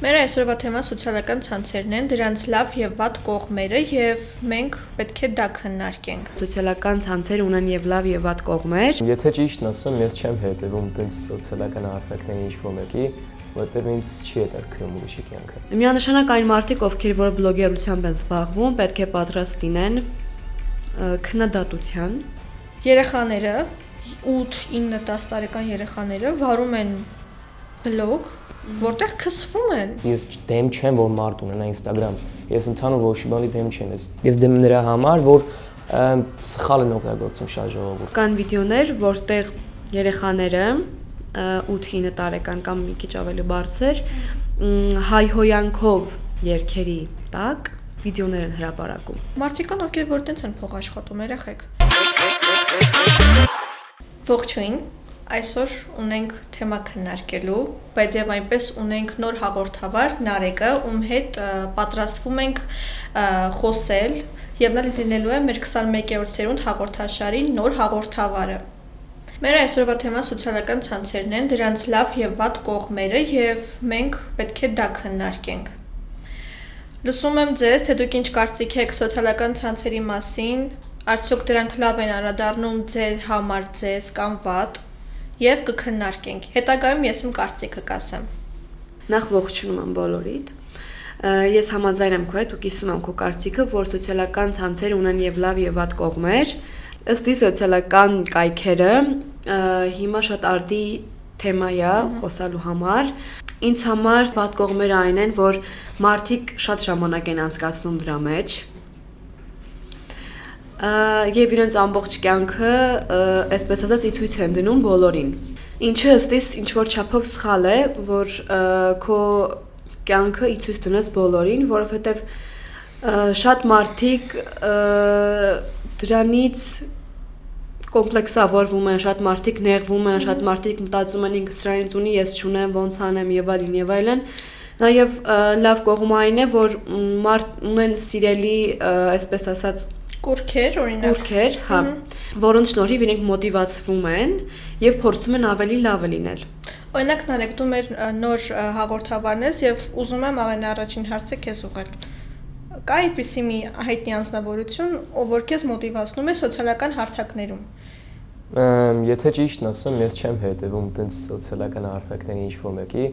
Մեր այսօրվա թեման սոցիալական ցանցերն են, դրանց լավ եւ վատ կողմերը եւ մենք պետք է դա քննարկենք։ Սոցիալական ցանցերը ունեն եւ լավ եւ վատ կողմեր։ Եթե ճիշտն ասեմ, ես չեմ հետևում տենց սոցիալական արտակների ինչ-որ մեկի, որտեղ ինձ չի հետաքրքրում ուրիշի կյանքը։ Միանշանակ այն մարդիկ, ովքեր որ բլոգերությամբ են զբաղվում, պետք է պատրաստ լինեն քննադատության։ Երեխաները 8-9-10 տարեկան երեխաները վարում են բլոգ, որտեղ քսվում են։ Ես դեմ չեմ, որ մարդ ունենա Instagram։ Ես ընդհանուր որոշի բանի դեմ չեմ։ Ես դեմ նրա համար, որ սխալ են օգտագործում շատ ժողովուրդ։ Կան վիդեոներ, որտեղ երեխաները 8-9 տարեկան կամ մի քիչ ավելի բարձր հայհոյանքով երգերի տակ վիդեոներ են հրապարակում։ Մարդիկ կան, ովքեր որ տենց են փող աշխատում, երեխեք։ Ողջույն, այսօր ունենք թեմա քննարկելու, բայց եւ այնպես ունենք նոր հաղորդավար Նարեկը, ում հետ պատրաստվում ենք խոսել եւ նա լինելու է մեր 21-րդ սերունդ հաղորդաշարի նոր հաղորդավարը։ Մեր այսօրվա թեման սոցիալական ցանցերն են, դրանց լավ եւ վատ կողմերը եւ մենք պետք է դա քննարկենք։ Լսում եմ ձեզ, թե դուք ինչ կարծիք եք սոցիալական ցանցերի մասին, արդյոք դրանք լավ են անդրադառնում ձեր համար ձեզ կամ վատ, եւ կքննարկենք։ Հետագայում ես իմ կարծիքը կասեմ։ Նախ ողջունում եմ բոլորիդ։ Ես համաձայն եմ քո հետ ու կիսում եմ քո կարծիքը, որ սոցիալական ցանցերը ունեն եւ լավ եւ վատ կողմեր։ Ըստ իս սոցիալական կայքերը հիմա շատ արդի թեմա է խոսալու համար։ Ինձ համար վատ կողմերը այն են, որ մարդիկ շատ ժամանակ են անցկացնում դրա մեջ եւ իրենց ամբողջ կյանքը, այսպես ասած, ի ցույց են դնում բոլորին։ Ինչը ըստ իս ինչ որ չափով սխալ է, որ քո կյանքը ի ցույց դնես բոլորին, որովհետեւ շատ մարդիկ դրանից կոմպլեքսավորվում են, շատ մարդիկ նեղվում են, շատ մարդիկ մտածում են ինքը սրանից ունի, ես չունեմ, ոնց անեմ եւ այլն եւ այլն։ Նաեւ լավ կողմը այն է, որ մարդ ունեն սիրելի, այսպես ասած, կուրքեր, օրինակ։ Կուրքեր, հա, որոնց շնորհիվ իրենք մոտիվացվում են եւ փորձում են ավելի լավը լինել։ Օրինակ Նարեկ, դու մեր նոր հաղորդավարն ես եւ ուզում եմ ամենաառաջին հարցը քեզ ուղղել։ Կա այդպիսի մի հայտնի անձնավորություն, ով որ քեզ մոտիվացնում է սոցիալական հարթակներում։ Եթե ճիշտն ասեմ, ես չեմ հետևում տենց սոցիալական հարթակների ինչ-որ մեկի,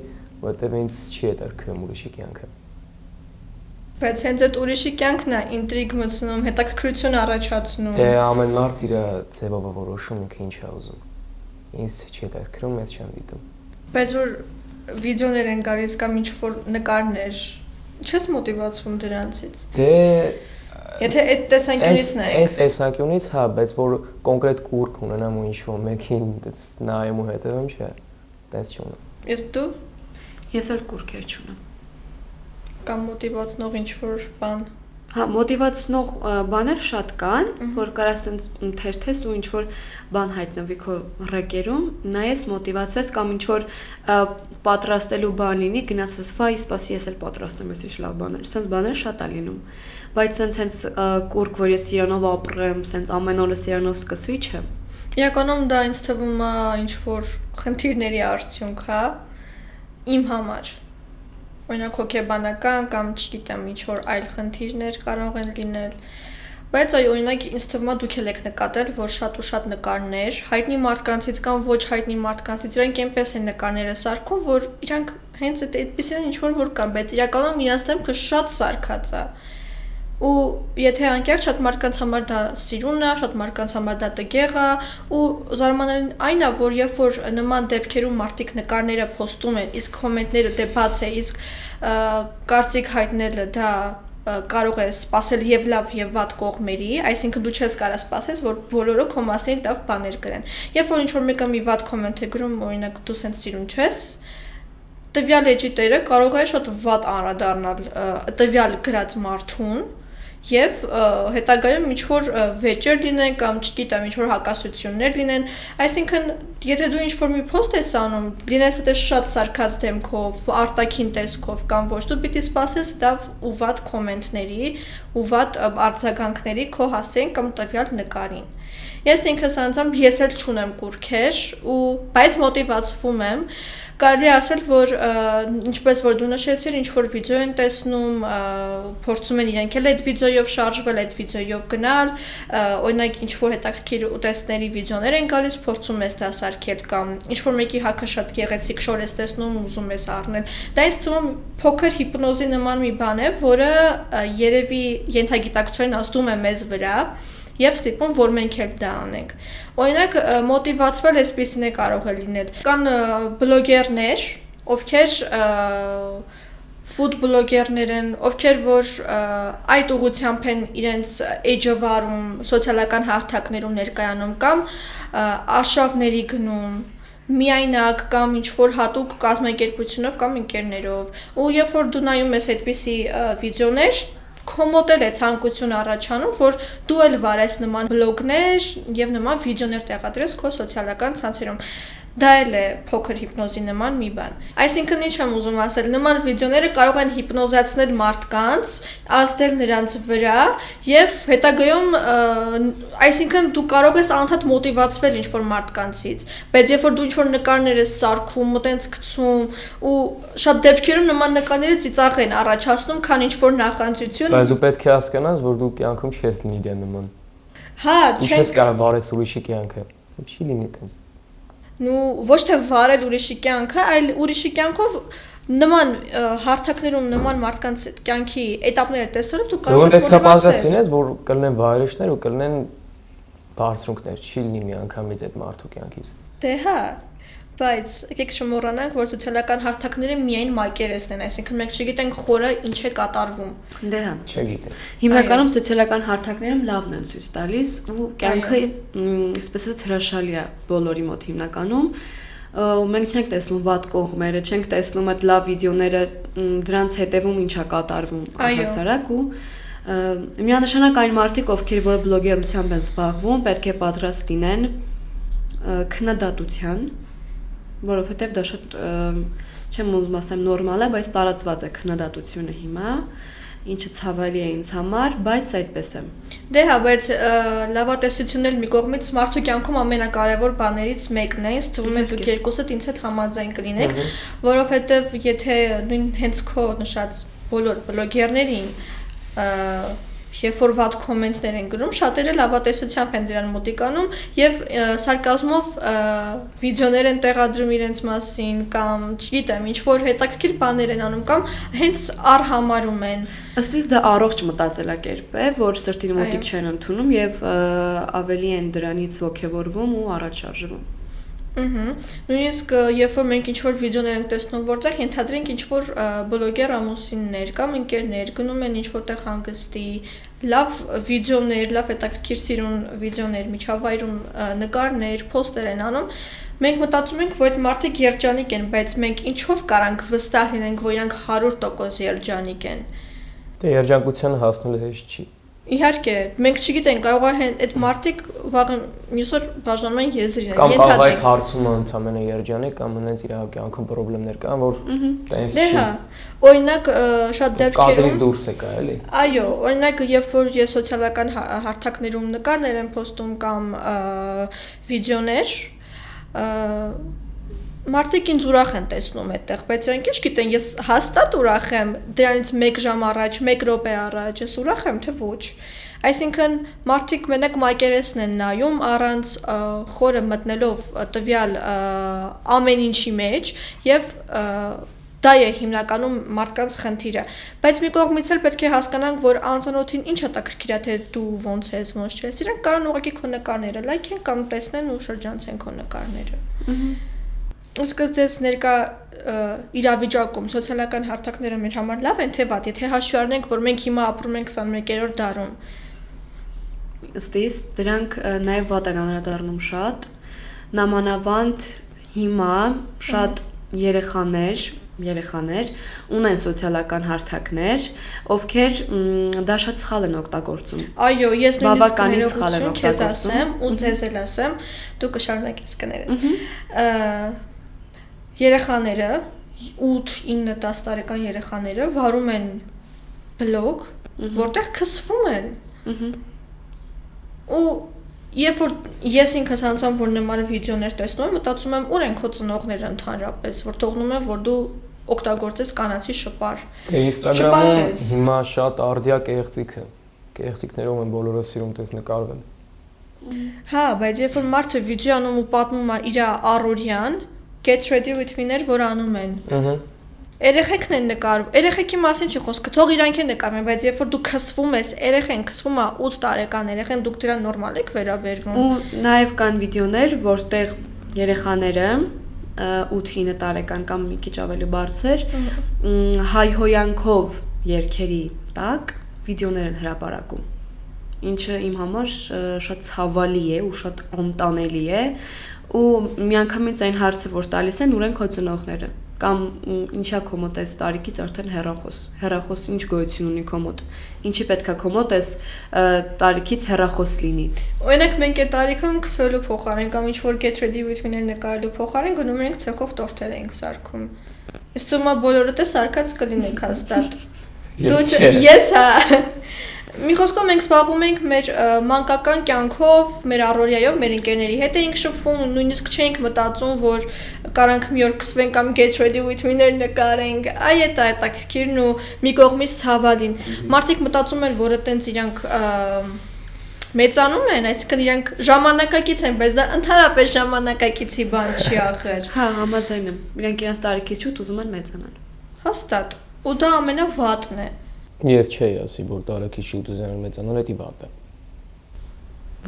որտեղ ինձ չի հետաքրքրում ուրիշի կյանքը։ Բայց հենց այդ ուրիշի կյանքն է ինտրիգ մտցնում, հետաքրքրություն առաջացնում։ Դե ամեն մարդ իր ձևով է որոշում ինքը ինչ է ուզում։ Ինձ չի հետաքրքրում, ես չեմ դիտում։ Բայց որ վիդեոներ են գալիս կամ ինչ-որ նկարներ, չես մոտիվացվում դրանցից։ Դե Եթե այդ տեսանկյունից նայենք։ Այդ տեսանկյունից, հա, բայց որ կոնկրետ կուրք ունենամ ու ինչ-որ մեկին դες նայեմ ու հետևեմ, չէ, դες չունեմ։ Ես դու Ես էլ կուրքեր չունեմ։ կամ մոտիվացնող ինչ-որ բան։ Հա, մոտիվացնող բաներ շատ կան, որ կարաս ինձ թերթես ու ինչ-որ բան հայտնվի քո ռեկերում, նայես մոտիվացվես կամ ինչ-որ պատրաստելու բան լինի, գնաս ասես, «Վայ, սպասի, ես էլ պատրաստեմ, ես ինչ լավ բաներ»։ Սենց բաներ շատ է լինում։ Բայց սենց հենց կուրք, որ ես իրանով ապրեմ, սենց ամեն օրը իրանով սկսվի, չէ։ Իրականում դա ինձ թվում է ինչ-որ խնդիրների արդյունք, հա, իմ համար։ Օրինակ հոգեբանական կամ չգիտեմ ինչ-որ այլ խնդիրներ կարող են լինել, բայց այ օրինակ ինձ թվում է դուք եք նկատել, որ շատ ու շատ նկարներ հայտնի մարդկանցից կամ ոչ հայտնի մարդկանցից իրանք այնպես են նկարները սարքում, որ իրանք հենց այդպեսին են ինչ-որ որ կան, բայց իրականում իրանց դեմքը շատ սարքած է։ Ու եթե անկեղծ շատ մարդկանց համար դա սիրուն է, շատ մարդկանց համար դա տգեղ է, ու զարմանալին այն է, որ երբ որ նման դեպքերում մարդիկ նկարները փոստում են, իսկ կոմենտները դե բաց է, իսկ կարծիք հայտնելը դա կարող է սпасել եւ լավ եւ վատ կողմերի, այսինքն դու չես կարող սпасես, որ բոլորը քո մասին լավ բաներ գրեն։ Երբ որ ինչ-որ մեկը մի վատ կոմենտ է գրում, օրինակ դու սենց սիրուն չես, տվյալ էջիտերը կարող է շատ վատ անդրադառնալ տվյալ գրած մարդուն եւ հետագայում ինչ-որ վեճեր լինեն կամ չգիտեմ ինչ-որ հակասություններ լինեն, այսինքն եթե դու ինչ-որ մի post ես անում, լինես դա շատ սարքած դեմքով, արտաքին տեսքով կամ ոչ, դու պիտի սпасես լավ ու վատ կոմենտների ու վատ արձագանքների քո հասցեին կամ տվյալ նկարին։ Ես ինքս անձամբ ես էլ չունեմ կուրքեր, բայց մոտիվացվում եմ կարելի է ասել, որ ինչպես որ դու նշեցիր, ինչ որ վիդեո են տեսնում, փորձում են իրենք էլ այդ վիդեոյով շարժվել, այդ վիդեոյով գնալ, օրինակ ինչ որ հետաքրքիր ուտեստների վիդեոներ են գալիս, փորձում ես դասարկել կամ ինչ որ մեկի հագը շատ գեղեցիկ շոր ես տեսնում, ուզում ես առնել։ Դա ինձ թվում է փոքր հիպնոզի նման մի բան է, որը երևի ենթագիտակցորեն ազդում է մեզ վրա եւ ստիպում, որ մենք էլ դա անենք։ Օրինակ, մոտիվացվել էսպիսին է կարող է լինել։ Կան բլոգերներ, ովքեր ֆուդ բլոգերներ են, ովքեր որ այդ ուղղությամբ են իրենց էջը վարում, սոցիալական հարթակներում ներկայանում կամ արշավների գնում, միայնակ կամ ինչ-որ հատուկ կազմակերպությունով կամ ընկերներով։ Ու երբ որ դու նայում ես այդպիսի վիդեոներ, քո մոտ էլ է ցանկություն առաջանում, որ դու էլ վարես նման բլոգներ եւ նման վիդեոներ տեղադրես քո սոցիալական ցանցերում։ Դա էլ է փոքր հիպնոզի նման մի բան։ Այսինքն ինչ եմ ուզում ասել, նման վիդեոները կարող են հիպնոզացնել մարդկանց, ազդել նրանց վրա եւ հետագայում, այսինքն դու կարող ես անընդհատ մոտիվացվել ինչ-որ մարդկանցից, բայց երբ որ դու ինչ-որ նկարներ ես սարքում, մտենց գցում ու շատ դեպքերում նման նկարները ծիծաղ են առաջացնում, քան ինչ-որ նախանձություն։ Բայց դու պետք է հասկանաս, որ դու կյանքում չես լինի դե նման։ Հա, չես կարող վարես ուրիշի կյանքը։ Չի լինի այդպես։ Ну, ոչ թե վարել ուրիշի կյանքը, այլ ուրիշի կյանքով նման հարթակներում նման մարդկանց կյանքի этаպները տեսնելով դու կարող ես պետք է պատրաստ լինես, որ կլինեն վայրեջներ ու կլինեն բարձրունքներ, չի լինի միանգամից այդ մարդու կյանքից։ Դե հա, բայց եկեք չմոռանանք, որ սոցիալական հարթակները միայն մակերեսն են, այսինքն մենք չգիտենք խորը ինչ է կատարվում։ Դե հա, չգիտեմ։ Հիմնականում սոցիալական հարթակներում լավն են ցույց տալիս ու կյանքը այսպես ասած հրաշալի է բոլորի մոտ հիմնականում։ Մենք չենք տեսնում վատ կողմերը, չենք տեսնում այդ լավ վիդեոները, դրանց հետևում ինչ է կատարվում առհասարակ ու միանշանակ այն մարդիկ, ովքեր որ բլոգերությամբ են զբաղվում, պետք է պատրաստ լինեն քննադատության, որովհետև դա շատ չեմ ուզում ասեմ նորմալ է, բայց տարածված է քննադատությունը հիմա, ինչը ցավալի է ինձ համար, բայց այդպես է։ Դե հա, բայց լավատեսությունն էլ մի կողմից մարդու կյանքում ամենակարևոր բաներից մեկն է, ինձ թվում է դուք երկուսդ ինձ հետ համաձայն կլինեք, որովհետև եթե նույն հենց քո նշած բոլոր բլոգերներին երբ որ վատ կոմենտներ են գրում, շատերը լավատեսությամբ են դրան մոտիկանում եւ սարկազմով վիդեոներ են տեղադրում իրենց մասին կամ, չգիտեմ, ինչ որ հետաքրքիր բաներ են անում կամ հենց արհամարում են։ Ըստ իս դա առողջ մտածելակերպ է, որ սրտին մոտիկ չեն ընդունում եւ ավելի են դրանից ոգևորվում ու առաջ շարժվում։ Նույնիսկ երբ որ մենք ինչ-որ վիդեոներ ենք տեսնում, որտեղ ենթադրենք ինչ-որ բլոգեր ամուսիններ կամ ընկերներ գնում են ինչ-որտեղ հանգստի, լավ վիդեոներ, լավ հետաքրքիր սիրուն վիդեոներ, միջավայրում նկարներ, պոստեր են անում, մենք մտածում ենք, որ այդ մարդիկ երջանիկ են, բայց մենք ինչով կարանք վստահ լինենք, որ իրանք 100% երջանիկ են։ Դե երջանկության հասնելը հեշտ չի։ Իհարկե, մենք չգիտենք, կարող է այդ մարդիկ վաղը մյուսօր բաժանում են եզրին։ Կամ կարող է այդ հարցումը ընդամենը երջանիկ կամ հենց իր կյանքում խնդիրներ կան, որ տենց չի։ Դե հա, օրինակ շատ դեպքերում կադրից դուրս է կա, էլի։ Այո, օրինակ երբ որ ես սոցիալական հարթակներում նկարներ եմ պոստում կամ վիդեոներ, մարդիկ ինձ ուրախ են տեսնում այդտեղ, բայց իրենք ինչ գիտեն, ես հաստատ ուրախ եմ դրանից 1 ժամ առաջ, 1 րոպե առաջ, ես ուրախ եմ, թե ոչ։ Այսինքն մարդիկ մենակ մակերեսն են նայում առանց խորը մտնելով տվյալ ամեն ինչի մեջ եւ դա է հիմնականում մարդկանց խնդիրը, բայց մի կողմից էլ պետք է հասկանանք, որ անծանոթին ինչ հետաքրքիր է, թե դու ոնց ես, ոնց չես, իրենք կարող են ուղղակի քո նկարները լայքեն կամ տեսնեն ու շրջանցեն քո նկարները։ Իսկ դες ներկա իրավիճակում սոցիալական հարթակները մեր համար լավ են թե վատ, եթե հաշվի առնենք, որ մենք հիմա ապրում ենք 21-րդ դարում։ Ըստ իս դրանք նաև վատ են անդրադառնում շատ, նամանավանդ հիմա շատ երեխաներ ունեն սոցիալական հարթակներ, ովքեր դա շատ սխալ են օգտագործում։ Այո, ես նույնիսկ ներողություն քեզ ասեմ, ու ձեզ էլ ասեմ, դու կշարունակես կներես։ Երեխաները 8-9-10 տարեկան երեխաները վարում են բլոգ, որտեղ քսվում են։ Ու Երբ որ ես ինքս անձամբ որ նման վիդեոներ տեսնում եմ, մտածում եմ ուր են քո ծնողները ընդհանրապես, որ թողնում են որ դու օգտագործես կանացի շպար։ Դե Instagram-ում հիմա շատ արդյա կեղծիքը։ Կեղծիքներով են բոլորը սիրում տես նկարվել։ Հա, բայց երբ որ մարդը վիդեո անում ու պատմում է իր առօրյան, get ready with me-ներ որ անում են։ Երեխեքն են նկարում։ Երեխեքի մասին չի խոսքը, թող իրանք են նկարում, բայց երբ որ դու քսվում ես, երեխեն քսվում է 8 տարեկան երեխեն, դուք դրան նորմալ եք վերաբերվում։ Ու նաև կան վիդեոներ, որտեղ երեխաները 8-9 տարեկան կամ մի քիչ ավելի բարձր հայհոյանքով երգերի տակ վիդեոներ են հրապարակում, ինչը իմ համար շատ ցավալի է ու շատ անտանելի է, ու միանգամից այն հարցը, որ տալիս են, ուր են քո ծնողները, կամ ինչա քո մոտ էս տարիքից արդեն հեռախոս ինչ գոյություն ունի քո մոտ, ինչի պետքա քո մոտ էս տարիքից հեռախոս լինի։ Օրինակ մենք այդ տարիքում քսելու փոխարեն կամ ինչ որ get ready with me-ներ նկարելու փոխարեն գնում ենք ցեխով տորթեր ենք սարքում։ Իսկ ցույց բոլորդ է սարքած կլինենք հաստատ։ Դու ես հա Մի խոսքով մենք զբաղվում ենք մեր մանկական կյանքով, մեր առօրյայով, մեր ընկերների հետ էինք շփվում, նույնիսկ չէինք մտածում, որ կարանք մի օր քսվենք կամ get ready with me-ներ նկարենք։ Այ դա է տակիրն ու մի կողմից ցավալին։ Մարդիկ մտածում են, որ այտենց իրանք մեծանում են, այսինքն իրանք ժամանակակից են, բայց դա ընդհանրապես ժամանակակիցի բան չի ախր։ Հա, համաձայն եմ։ Իրանք իրենց տարիքից շուտ ուզում են մեծանալ։ Հաստատ։ Ու դա ամենավատն է։ Ես չէի ասի, որ տարիքի շուտ ուզենալ մեծանալ, դա վատ է։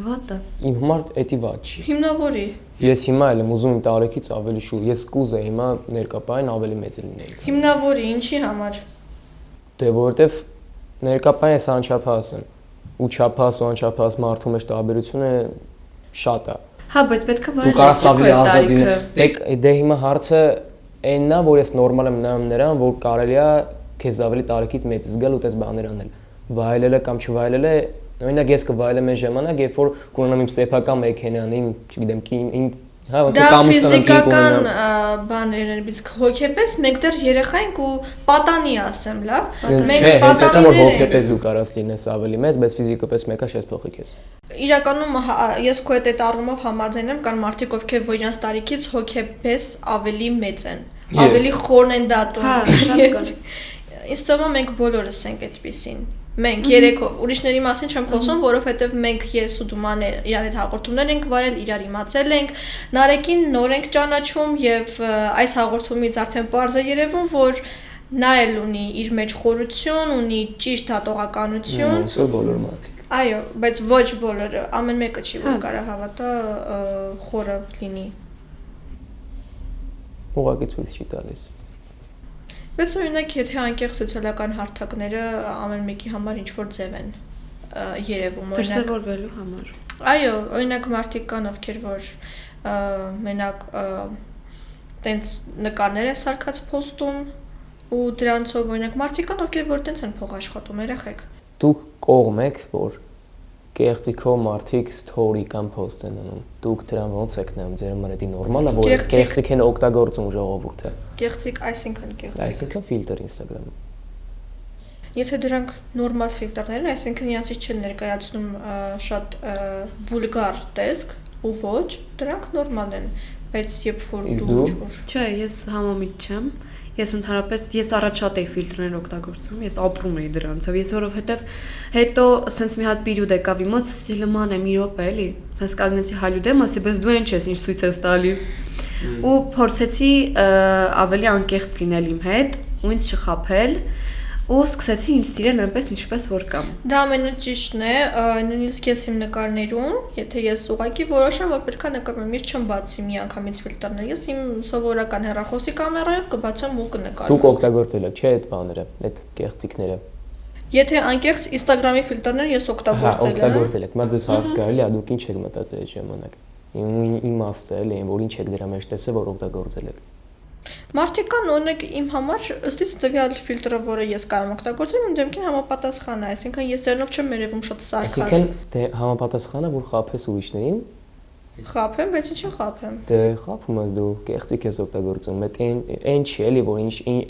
Վատ է։ Իմ համար դա վատ չի։ Հիմնավորի։ Ես հիմա էլ եմ ուզում իմ տարիքից ավելի շուտ, ես կուզեի հիմա ներկապային ավելի մեծ լինեի։ Հիմնավորի, ինչի համար։ Դե որովհետև ներկապային ես անչափահաս եմ, ու չափահաս ու անչափահաս մարդու մեջ տարբերությունը շատ է։ Հա, բայց պետքա Դու կարաս ավելի ազատ լինես։ Դե հիմա հարցը այնն է, որ ես նորմալ եմ նայում նրան, որ կարելի է քեզ ավելի տարիքից մեծ զգալ ու տես բաներ անել։ Վայելելը կամ չվայելելը, օրինակ ես կվայելեմ այն ժամանակ, երբ որ կունենամ իմ սեփական մեքենան, իմ, չգիտեմ, իմ, հա, ոնց է կամուստանանք ֆիզիկական բաներն իսկ հոգեպես մենք դեռ երեխա ենք ու պատանի ասեմ, լավ։ Մենք պատանի որ հոգեպես դու կարաս լինես ավելի մեծ, բայց ֆիզիկապես մեկը շես փոխի քեզ։ Իրականում ես քո հետ առումով համաձայն եմ, կան մարդիկ, ովքեր որ իրանց տարիքից հոգեպես ավելի մեծ են, ավելի խորն են դատում։ Հա, շատ կան։ Ինձ թվում է մենք բոլորս ենք այդպեսին։ Մենք երեքով ուրիշների մասին չեմ խոսում, որովհետև մենք ես ու Դուման իրար հետ հաղորդումներ ենք վարել, իրար իմացել ենք, Նարեկին նոր ենք ճանաչում եւ այս հաղորդումից արդեն պարզ է երևում, որ նա էլ ունի իր մեջ խորություն, ունի ճիշտ հատողականություն։ Ոնց որ բոլոր մարդիկ։ Այո, բայց ոչ բոլորը, ամեն մեկը չի որ կարա հավատա խորը լինի։ Ուղղակի ցույց չի տալիս։ Բայց օրինակ եթե անկեղծ սոցիալական հարթակները ամեն մեկի համար ինչ որ ձև են երևում օրինակ դրսևորվելու համար։ Այո, օրինակ մարդիկ կան ովքեր որ մենակ տենց նկարներ են սարքած post-ում ու դրանցով օրինակ մարդիկ կան ովքեր որ տենց են փող աշխատում երեխեք։ Դուք կողմ եք որ կեղծիքով մարդիկ story կամ post են անում։ Դուք դրան ոնց եք նայում, ձեր համար դա նորմալ է, որ կեղծիք են օգտագործում ժողովուրդը։ Կեղծիք, այսինքն կեղծիք։ Այսինքն ֆիլտր Instagram-ում։ Եթե դրանք նորմալ ֆիլտրներ են, այսինքն իրանցից չեն ներկայացնում շատ վուլգար տեսք ու ոչ, դրանք նորմալ են, բայց երբ որ դու Չէ, ես համամիտ չեմ։ Ես ընդհանրապես առաջ շատ էի ֆիլտրներ օգտագործում, ես ապրում էի դրանցով, ես որովհետև հետո սենց մի հատ պիրուդ եկավ իմ մոտ, սիլման եմ մի րոպե էլի, ես կանգնեցի հալյուդեմ, ասի, բայց դու ինչ ես, ինչ ցույց ես տալի։ Ու փորձեցի ավելի անկեղծ լինել իմ հետ, ու ինձ չխաբել, ու սկսեցի ինձ սիրել այնպես ինչպես որ կամ։ Դա ամենը ճիշտն է, նույնիսկ ես իմ նկարներում, եթե ես ուղղակի որոշեմ, որ պետքա նկարեմ, ես չեմ բացի միանգամից ֆիլտրներ, ես իմ սովորական հեռախոսի կամերայով կբացեմ ու կնկարեմ։ Դուք օգտագործել եք, չէ՞ այդ բաները, այդ կեղծիքները։ Եթե անկեղծ Instagram-ի ֆիլտրներ ես օգտագործել եմ։ Օգտագործել եք, բայց ես հարց կարելի է, դուք ինչ եք մտածել այդ ժամանակ։ Իմաստը էլի, որ ինչ եք դրա մեջ տեսել, որ օգտագործել եք։ Մարդիկ կան օրինակ իմ համար ըստ իս տվյալ ֆիլտրը, որը ես կարող եմ օգտագործել, իմ դեմքին համապատասխան է, այսինքն ես ձեռնով չեմ երևում շատ սարքած։ Այսինքն դե համապատասխանը որ խափես ուրիշներին։ Խափեմ, բայց ինչի խափեմ։ Դե խափում ես դու կեղծիք ես օգտագործում, այդ այն չի էլի, որ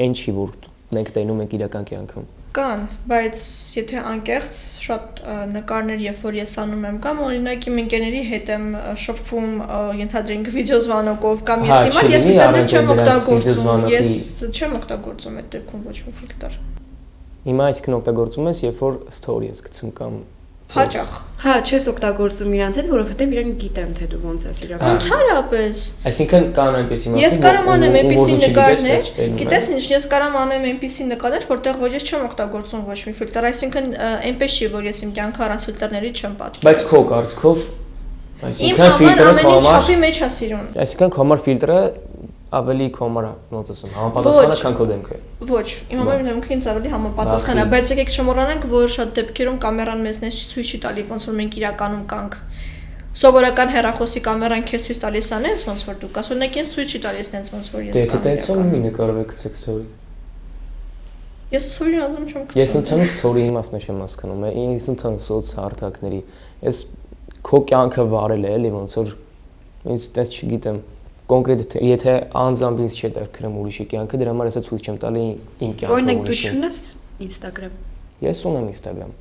այն չի որ մենք տենում ենք իրական կյանքում։ Կան, բայց եթե անկեղծ շատ նկարներ, երբ որ ես անում եմ կամ օրինակ իմ ընկերների հետ եմ շփվում, ենթադրենք վիդեոզվանոկով կամ ես հիմա ես չեմ օգտագործում այդ դեպքում ոչ մի ֆիլտր։ Հիմա այսքան օգտագործում ես, երբ որ story ես գցում կամ հաճախ։ Հա, չես օգտագործում իրանց հետ, որովհետև իրանք գիտեն թե դու ոնց ես իրական։ Ընդհանրապես։ Այսինքն կան այնպեսի մարդիկ, Ես կարող անեմ այնպեսի նկարներ, գիտես ինչ, ես կարող անեմ այնպեսի նկարներ, որտեղ ոչ ես չեմ օգտագործում ոչ մի ֆիլտր, այսինքն այնպես չի, որ ես իմ կյանքը առանց ֆիլտրների չեմ պատկերացնում։ Բայց քո կարծիքով, այսինքն ֆիլտրը քո համար չափի մեջ է սիրուն։ Այսինքն քո համար ֆիլտրը ավելի քո համար ոնց ասեմ, համապատասխան է, քան քո դեմքը։ Ոչ, իմ համար դեմքը ինձ ավելի համապատասխան է, բայց եկեք չմոռանանք, որ շատ դեպքերում կամերան մեզնից ցույց չի տալի, ոնց որ մենք իրականում կանք։ Սովորական հեռախոսի կամերան քեզ ցույց տալիս է նենց ոնց որ դու կաս, օրինակ ինձ ցույց չի տալիս նենց ոնց որ ես կամ։ Դե տենց ոնց նկարով եք գցեք story։ Ես story անում չեմ գցում։ Ես ընդհանուր story իմաստն չեմ հասկանում, ես ընդհանուր սոցհարթակների, ես քո կյանքը վարել է, էլի ոնց որ ինձ տես չգիտեմ կոնկրետ եթե անձամբ ինձ չի դերքրեմ ուրիշի կյանքը, դրա համար ես ցույց չեմ տալի իմ կյանքը։ Օրինակ դու չունես Instagram։ Ես ունեմ Instagram։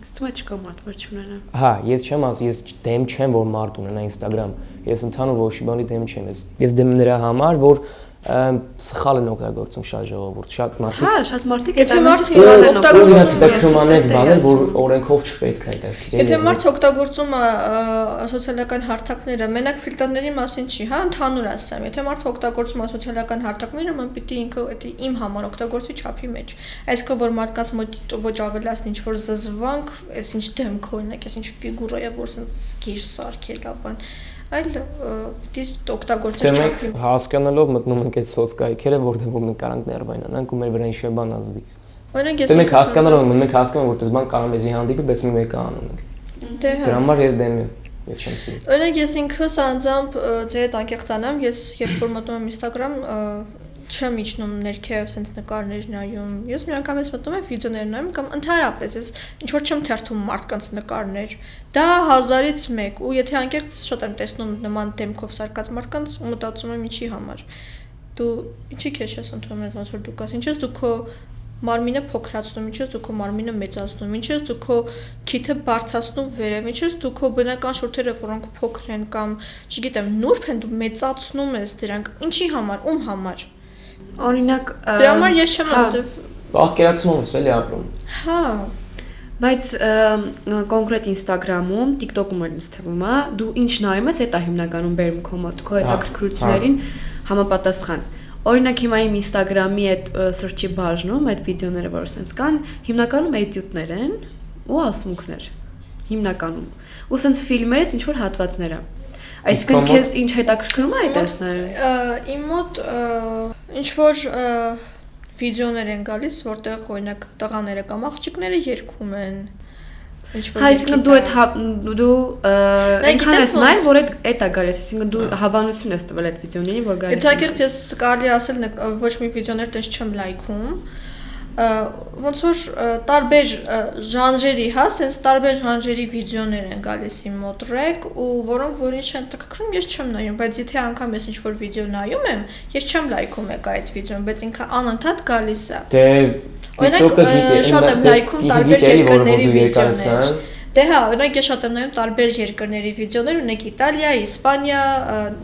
Ստում է չկա մարդ, որ չունենա։ Հա, ես չեմ ասում, ես դեմ չեմ, որ մարդ ունենա Instagram։ Ես ընդհանուր ոչ մի բանի դեմ չեմ։ Ես դեմ նրա համար, որ սխալ են օգտագործում շատ ժողովուրդ, շատ մարդիկ։ Հա, շատ մարդիկ այդ ամենը օգտագործում իրաց դեպքմանից բաներ, որ օրենքով չպետք է դերքել։ Եթե մարդ օգտագործում է սոցիալական հարթակները, մենակ ֆիլտրների մասին չի, հա, ընդհանուր ասեմ։ Եթե մարդ օգտագործում է սոցիալական հարթակները, ման պիտի ինքը այդ իմ համար օգտագործի չափի մեջ։ Այսինքն որ մարդկանց մոտ ոչ ավելացնի ինչ որ զզվանք, այս ինչ դեմք օրինակ, այս ինչ ֆիգուրա է, որ sense գիր սարքել է բան։ Այլ պիտի օգտագործել չափի։ Մենք հասկանալով մտնում ենք այդ սոցկայքերը, որտեղ որ մենք կարանք ներվայնանանք ու մեր վրա ինչ-որ բան ազդի։ Օրինակ ես մենք հասկանալով մենք հասկանում որ դες բան կարող մեզի հանդիպի, բայց մենք մեկը անում ենք։ Դրա համար ես դեմ եմ, ես չեմ սիրում։ Օրինակ ես ինքս անձամբ ձեր հետ անկեղծանամ, ես երբ որ մտնում եմ Instagram, չեմ իջնում ներքև sense նկարներ նայում։ Ես մի անգամ ես մտնում եմ վիդեոներ նայում կամ ընդհանրապես ես ինչ որ չեմ թերթում մարդկանց նկարներ։ Դա 1000-ից 1 ու եթե անկեղծ շատ եմ տեսնում նման դեմքով սարկած մարդկանց ու մտածում եմ ինչի համար։ Դու ինչի քեզ ես ընդունում ես ոնց որ դու կաս, ինչ ես դու քո մարմինը փոքրացնում, ինչ ես դու քո մարմինը մեծացնում, ինչ ես դու քո քիթը բարձրացնում վերև, ինչ ես դու քո բնական շուրթերը, որոնք փոքր են կամ, չգիտեմ, նուրբ են, դու մեծացնում ես դրանք։ Ինչի համար, ում համար։ Օրինակ դրա համար ես չեմ այնտեղ պատկերացնում ես էլի ապրում։ Հա բայց կոնկրետ Instagram-ում, TikTok-ում էլ ինձ թվում է, դու ինչ նայում ես, դա հիմնականում բերում քո մոտ, քո հետաքրքրություններին համապատասխան։ Օրինակ հիմա իմ Instagram-ի այդ search-ի բաժնում, այդ վիդեոները, որ sense կան, հիմնականում էտյուդներ են ու ասմունքներ։ Հիմնականում։ Ու sense ֆիլմերից ինչ որ հատվածներ է։ Այսինքն քեզ ինչ հետաքրքրում է այդ տեսնել։ Իմ մոտ ինչ որ վիդեոներ են գալիս, որտեղ օրինակ տղաները կամ աղջիկները երգում են։ Հա, այսինքն դու այնքան ես նայել, որ այդ է գալիս, այսինքն դու հավանություն ես տվել այդ վիդեոներին, որ գալիս։ Եթե եկեք ես կարելի ասել ոչ մի վիդեոներ տես չեմ լայքում, ոնց որ տարբեր ժանրերի, հա, sense տարբեր ժանրերի վիդեոներ են գալիս իմ մոտ ռեկ ու որոնք որ ինչ են տկրում, ես չեմ նայում, բայց եթե անգամ ես ինչ-որ վիդեո նայում եմ, ես չեմ լայքում եկա այդ վիդեոն, բայց ինքը անընդհատ գալիս է։ Դե TikTok-ը գիտի, շատ եմ լայքում տարբեր երկրների վիդեոներ։ Դե հա, օրինակ ես շատ եմ նայում տարբեր երկրների վիդեոներ, օրինակ Իտալիա, Իսպանիա,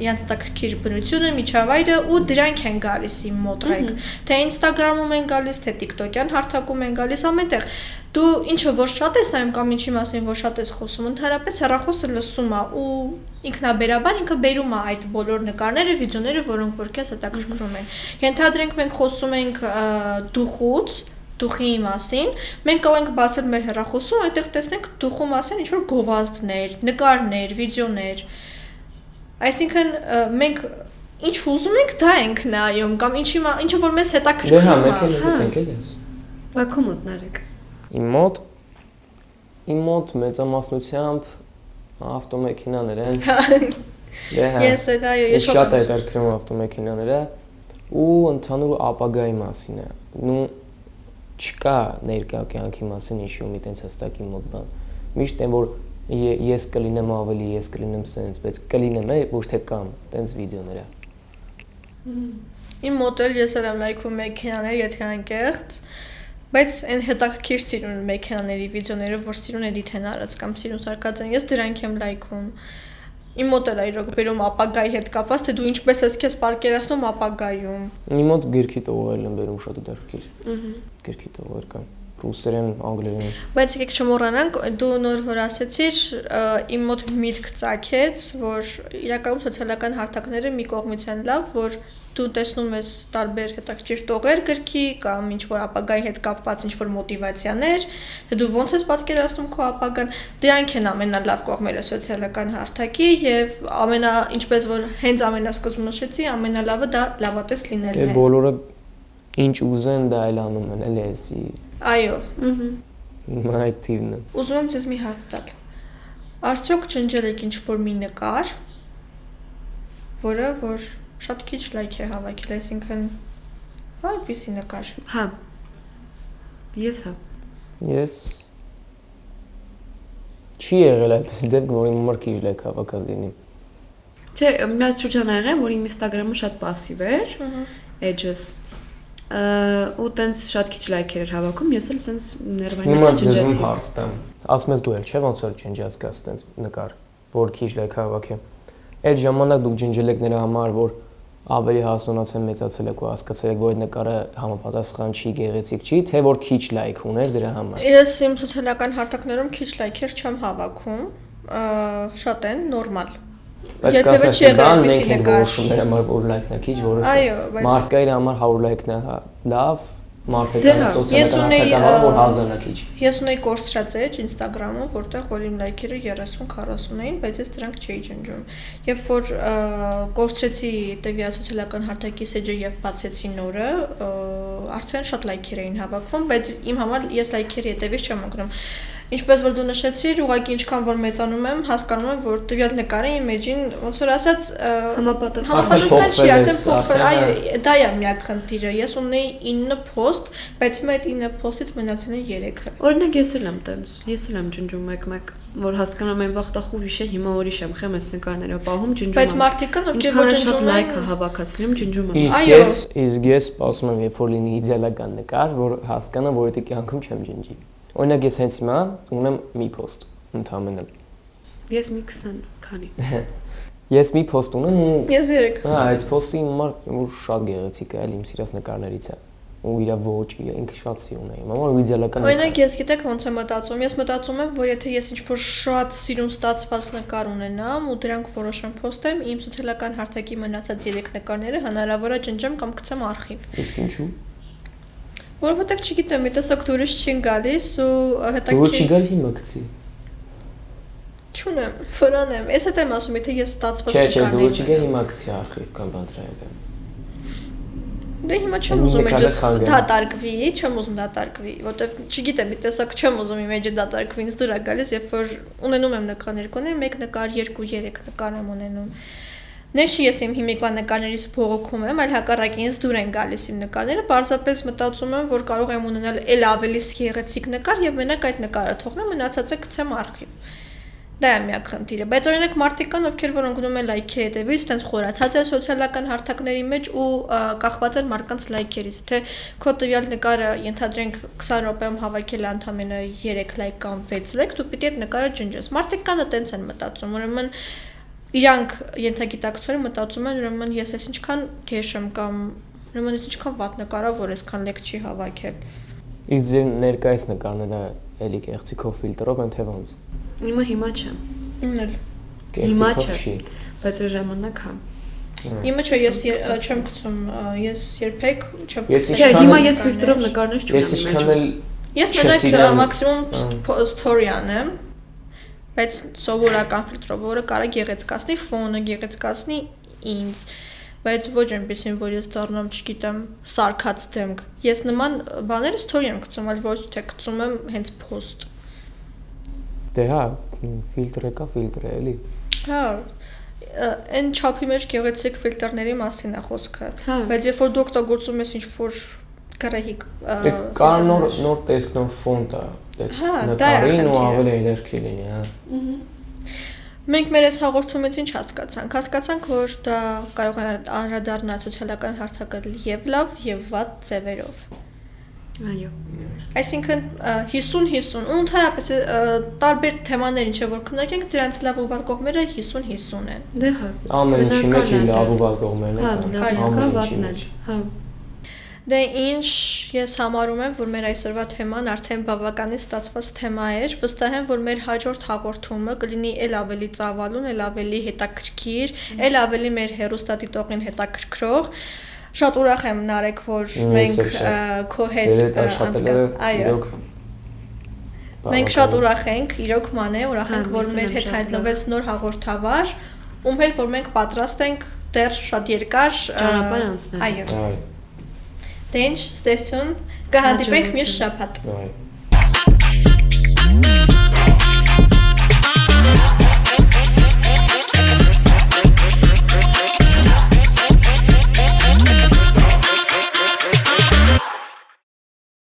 իրանց տակրքիր բնությունը, միջավայրը ու դրանք են գալիս իմ մոտ ռեկ։ Թե Instagram-ում են գալիս, թե TikTok-յան հարթակում են գալիս, ամենտեղ։ Դու ինչը որ շատ ես նայում կամ ինչի մասին որ շատ ես խոսում, ընդհանրապես հեռախոսը լսում է ու ինքնաբերաբար ինքը բերում է այդ բոլոր նկարները, վիդեոները, որոնք որ քեզ հետաքրքրում են։ Ենթադրենք մենք խոսում ենք դուխուց, դուխի մասին, մենք կարող ենք բացել մեր հեռախոսում, այնտեղ տեսնենք դուխու մասին ինչ-որ գովազդներ, նկարներ, վիդեոներ։ Այսինքն մենք ինչ ուզում ենք, դա ենք նայում կամ ինչը որ մեզ հետաքրքրում է։ Դե հա, մենք էլ այդ ենք էլի ես։ Բաքու մոտ նարեք։ Իմ մոտ մեծամասնությամբ ավտոմեքենաներ են։ Դե հա։ Ես դա ես շատ հետաքրքրում ավտոմեքենաները ու ընդհանուր ապագայի մասին է։ Նու չկա ներկա կյանքի մասին ինչ-որ մի տենց հստակ իմ մոտ բան։ Միշտ են որ ես կլինեմ ավելի, ես կլինեմ sense, բայց կլինեմ է ոչ թե կամ տենց վիդեոները։ Իմ մոտ էլ ես էլ եմ լայքում մեքենաներ, եթե անկեղծ, բայց այն հետաքրքիր սիրուն մեքենաների վիդեոները, որ սիրուն էդիթ են արած կամ սիրուն սարքած են, ես դրանք եմ լայքում։ Իմ մոտ էլ այրոք բերում ապագայի հետ կապված, թե դու ինչպես ես քեզ պատկերացնում ապագայում։ Իմ մոտ գրքի տողերն են բերում շատ դեռքիր։ Գրքի տողեր կան։ Ռուսերեն, անգլերեն։ Բայց եկեք չմոռանանք, դու նոր որ ասեցիր, իմ մոտ միտք ծագեց, որ իրականում սոցիալական հարթակները մի կողմից են լավ, որ դու տեսնում ես տարբեր հետաքրքիր տողեր գրքի կամ ինչ-որ ապագայի հետ կապված ինչ-որ մոտիվացիաներ, թե դու ոնց ես պատկերացնում քո ապագան, դրանք են ամենալավ կողմերը սոցիալական հարթակի եւ ինչպես որ հենց ամենասկզբում նշեցի, ամենալավը դա լավատես լինելն է։ Դե բոլորը ինչ ուզեն դա էլ անում են, էլի էսի։ Այո։ Իմ այդ թիվն է։ Ուզում եմ ձեզ մի հարց տալ։ Արդյոք ջնջել եք ինչ-որ մի նկար, որը որ շատ քիչ լայք է հավաքել, այսինքն այդպիսի նկար։ Հա։ Ես հա։ Ես չի եղել այդպեսի դեպք, որ իմ համար քիչ լայք հավաքած լինի։ Չէ, միած շրջան ա եղել, որ իմ Instagram-ը շատ пассив էր, edges ու տենց շատ քիչ լայքեր էր հավաքում, ես էլ սենց ներվայնից ջնջեցի։ Հիմա հարց տամ։ Ասում ես դու էլ չէ ոնց որ ջնջած կաս տենց նկար, որ քիչ լայք հավաքի։ Այդ ժամանակ դուք ջնջել եք նրա համար, որ ավելի հասունացել մեծացել եք ու հասկացել եք, որ այդ նկարը համապատասխան չի, գեղեցիկ չի, թե որ քիչ լայք ուներ դրա համար։ Ես իմ սոցիալական հարթակներում քիչ լայքեր չեմ հավաքում, շատ են, նորմալ։ Բայց կասես դան մենք ենք որոշում դրա համար որ լայքն է քիչ, որը մարդկա իր համար 100 լայքն է լավ, մարդկային սոցիալական հարթակը որ 1000-ն է քիչ։ Ես ունեի կորցրած էջ Instagram-ում, որտեղ որ իմ լայքերը 30-40 էին, բայց ես դրանք չէի ջնջում։ Երբ որ կորցրեցի տվյալ սոցիալական հարթակի էջը եւ բացեցի նորը, արդեն շատ լայքեր էին հավաքվում, բայց իմ համար ես լայքերի հետևից չեմ ընկնում։ Ինչպես որ դու նշեցիր, ուղղակի ինչքան որ մեծանում եմ, հասկանում եմ, որ տվյալ նկարը իմ էջին ոնց որ ասած համապատասխան չի, արդեն փոխվել, այո, դա է միակ խնդիրը։ Ես ունեի 9 post, բայց հիմա այդ 9 post-ից մնացել են 3-ը։ Օրինակ ես էլ եմ տենց, ես էլ եմ ջնջում մեկ-մեկ, որ հասկանամ այն վախտախուվիշ է, հիմա ուրիշ եմ, խեմ այս նկարները պահում, ջնջում եմ։ Բայց մարդիկ կան, ովքեր որ ջնջում են, լայքը հավաքածլում, ջնջում եմ։ Իսկ ես ասում եմ, երբ որ լինի իդեալական նկար, որ հասկանամ, որ դա կյանքում չեմ ջնջի։ Օրինակ ես հենց հիմա ունեմ մի post ընդամենը։ Ես մի 20 քանի։ Ես մի post ունեմ ու ես 3։ Հա, այդ post-ը իմ համար որ շատ գեղեցիկ է, իմ սիրած նկարներից է։ Ու իր ոճը ինքը շատ սիրուն է։ Իմ համար իդեալական նկար։ Օրինակ ես գիտեք ոնց եմ մտածում։ Ես մտածում եմ, որ եթե ես ինչ-որ շատ սիրուն ստացված նկար ունենամ ու դրանք որոշեմ post-եմ, իմ սոցիալական հարթակի մնացած 3 նկարները հնարավոր է ջնջեմ կամ գցեմ արխիվ։ Իսկ ինչու։ Որովհետև չգիտեմ, մի տեսակ դուրս չին գալիս ու հետաքրքիր։ Դուրս չի գալ հիմա գցի։ Չունեմ, ֆրանեմ։ Ես հետ եմ ասում, եթե ես ստացված նկարներ։ Չէ, դուրս չի գա հիմա գցի արխիվ կամ բան դրա հետ։ Դե հիմա չեմ ուզում էջս դատարկվի, չեմ ուզում դատարկվի, որտեվ չգիտեմ, մի տեսակ չեմ ուզում իմ էջը դատարկվի, ինձ դուր է գալիս, երբ որ ունենում եմ նկարներ, կոներ 1 նկար, 2-3 նկար եմ ունենում։ Նեշի ես իմ հիմիկվա նկարներից բողոքում եմ, այլ հակառակին ինձ դուր են գալիս իմ նկարները, պարզապես մտածում եմ, որ կարող եմ ունենալ էլ ավելի գեղեցիկ նկար եւ մենակ այդ նկարը թողնեմ, մնացածը գցեմ արխիվ։ Դա է միակ խնդիրը, բայց օրինակ մարդիկ կան, ովքեր որ ընկնում են լայքի հետևից, տենց խորացած են սոցիալական հարթակների մեջ ու կախված են մարդկանց լայքերից, թե քո տվյալ նկարը ենթադրենք 20 րոպեում հավաքել է ընդամենը 3 լայք կամ 6 լայք, դու պիտի այդ նկարը ջնջես։ Մարդիկ կան տենց են մտածում, ուրեմն իրանք ենթագիտակցորեն մտածում են, ուրեմն ես ես ինչքան քեշ եմ կամ ուրեմն ես ինչքան վատ նկարա, որ այսքան լեկ չի հավաքել։ Իսկ ձեր ներկայիս նկարները էլի գեղեցիկով ֆիլտրով են թե ոնց։ Հիմա չեմ։ Իմն էլ։ Հիմա չէ, բայց այդ ժամանակ հա։ Իմը չէ, ես չեմ գցում, ես երբեք չեմ գցում։ Չէ, հիմա ես ֆիլտրով նկարներ չունեմ։ Ես ինչքան էլ ես մենակ մաքսիմում story անեմ, բայց սովորական ֆիլտրով, որը կարող գեղեցկացնի ֆոնը, գեղեցկացնի ինձ, բայց ոչ այնպեսին, որ ես դառնամ, չգիտեմ, սարքած դեմք։ Ես նման բաները story եմ գցում, այլ ոչ թե գցում եմ հենց post։ Դե հա, ֆիլտրը կա, ֆիլտր է, էլի։ Հա, այն չափի մեջ գեղեցիկ ֆիլտրների մասին է խոսքը, բայց երբ որ դու օգտագործում ես ինչ-որ գրեհիկ կա նոր տեսք, նոր ֆոնտ է, այդ նկարին ու ավելի հետաքրքիր լինի, հա։ Մենք մեր այս հաղորդումից ինչ հասկացանք։ Հասկացանք, որ դա կարող է անդրադառնալ սոցիալական հարթակը եւ լավ եւ վատ ձևերով։ Այո։ Այսինքն 50-50 ու ընդհանրապես տարբեր թեմաներ ինչ որ քննարկենք, դրանց լավ ու վատ կողմերը 50-50 են։ Դե հա։ Ամեն ինչի մեջ լավ ու վատ կողմերն Հա, են։ լավն կա, վատն է։ Հա։ Դե ինչ ես համարում եմ, որ մեր այսօրվա թեման արդեն բավականին ստացված թեմա էր։ Վստահ եմ, որ մեր հաջորդ հաղորդումը կլինի ել ավելի ծավալուն, ել ավելի հետաքրքիր, ել ավելի մեր հեռուստադիտողին հետաքրքրող։ Շատ ուրախ եմ Նարեկ, որ մենք քո հետ այո։ Մենք շատ ուրախ ենք, իրոք մանե, ուրախ ենք, որ մեր հետ հայտնվեց նոր հաղորդավար, ում հետ որ մենք պատրաստ ենք դեռ շատ երկար ճանապարհ անցնել։ Այո։ Դե ինչ, ստեսություն, կհանդիպենք մյուս շաբաթ։ Այո։